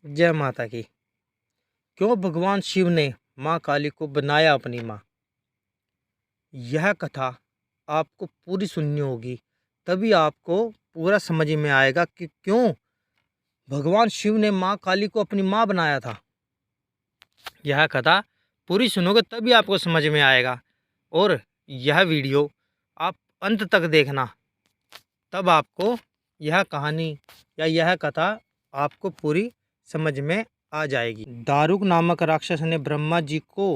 जय माता की। क्यों भगवान शिव ने माँ काली को बनाया अपनी माँ? यह कथा आपको पूरी सुननी होगी, तभी आपको पूरा समझ में आएगा कि क्यों भगवान शिव ने माँ काली को अपनी माँ बनाया था। यह कथा पूरी सुनोगे तभी आपको समझ में आएगा, और यह वीडियो आप अंत तक देखना, तब आपको यह कहानी या यह कथा आपको पूरी समझ में आ जाएगी। दारुक नामक राक्षस ने ब्रह्मा जी को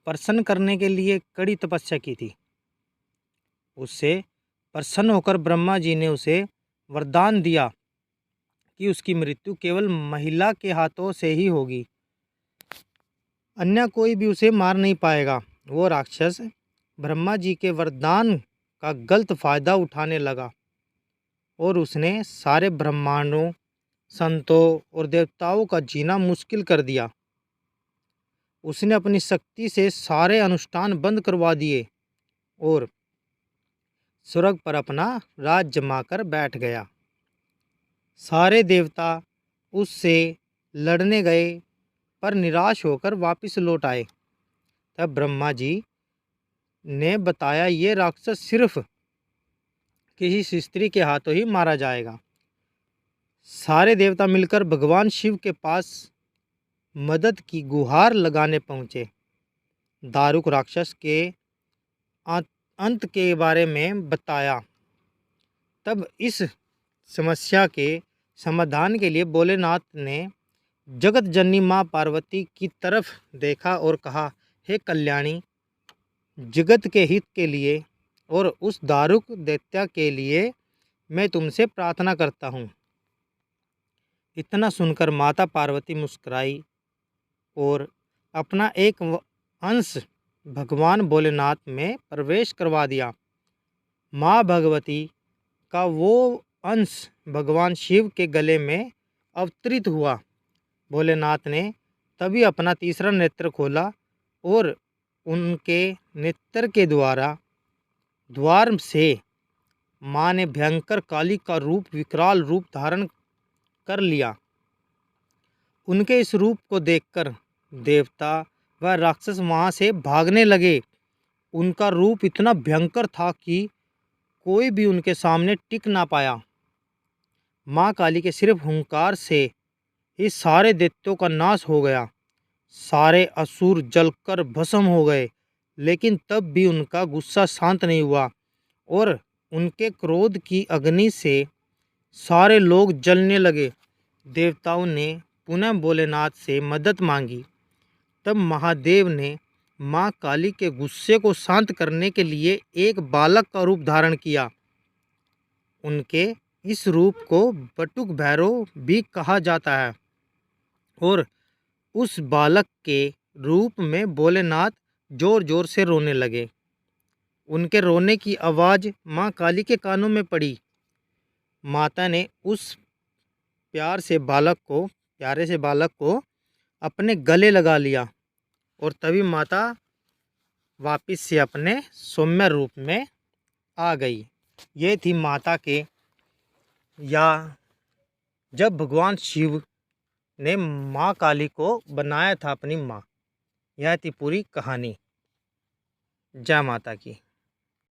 प्रसन्न करने के लिए कड़ी तपस्या की थी। उससे प्रसन्न होकर ब्रह्मा जी ने उसे वरदान दिया कि उसकी मृत्यु केवल महिला के हाथों से ही होगी, अन्य कोई भी उसे मार नहीं पाएगा। वो राक्षस ब्रह्मा जी के वरदान का गलत फायदा उठाने लगा और उसने सारे ब्रह्मांडों, संतों और देवताओं का जीना मुश्किल कर दिया। उसने अपनी शक्ति से सारे अनुष्ठान बंद करवा दिए और स्वर्ग पर अपना राज जमाकर बैठ गया। सारे देवता उससे लड़ने गए पर निराश होकर वापस लौट आए। तब ब्रह्मा जी ने बताया, ये राक्षस सिर्फ किसी स्त्री के हाथों ही मारा जाएगा। सारे देवता मिलकर भगवान शिव के पास मदद की गुहार लगाने पहुँचे। दारुक राक्षस के अंत के बारे में बताया। तब इस समस्या के समाधान के लिए भोलेनाथ ने जगत जननी माँ पार्वती की तरफ देखा और कहा, हे कल्याणी, जगत के हित के लिए और उस दारुक दैत्य के लिए मैं तुमसे प्रार्थना करता हूँ। इतना सुनकर माता पार्वती मुस्कुराई और अपना एक अंश भगवान भोलेनाथ में प्रवेश करवा दिया। माँ भगवती का वो अंश भगवान शिव के गले में अवतरित हुआ। भोलेनाथ ने तभी अपना तीसरा नेत्र खोला और उनके नेत्र के द्वार से माँ ने भयंकर काली का रूप, विकराल रूप धारण कर लिया। उनके इस रूप को देखकर देवता व राक्षस वहाँ से भागने लगे। उनका रूप इतना भयंकर था कि कोई भी उनके सामने टिक ना पाया। माँ काली के सिर्फ हुंकार से ही सारे दैत्यों का नाश हो गया। सारे असुर जलकर भस्म हो गए, लेकिन तब भी उनका गुस्सा शांत नहीं हुआ और उनके क्रोध की अग्नि से सारे लोग जलने लगे। देवताओं ने पुनः भोलेनाथ से मदद मांगी। तब महादेव ने माँ काली के गुस्से को शांत करने के लिए एक बालक का रूप धारण किया। उनके इस रूप को बटुक भैरव भी कहा जाता है और उस बालक के रूप में भोलेनाथ जोर जोर से रोने लगे। उनके रोने की आवाज़ माँ काली के कानों में पड़ी। माता ने उस प्यारे से बालक को अपने गले लगा लिया और तभी माता वापस से अपने सौम्य रूप में आ गई। ये थी माता के, या जब भगवान शिव ने माँ काली को बनाया था अपनी माँ। यह थी पूरी कहानी। जय माता की।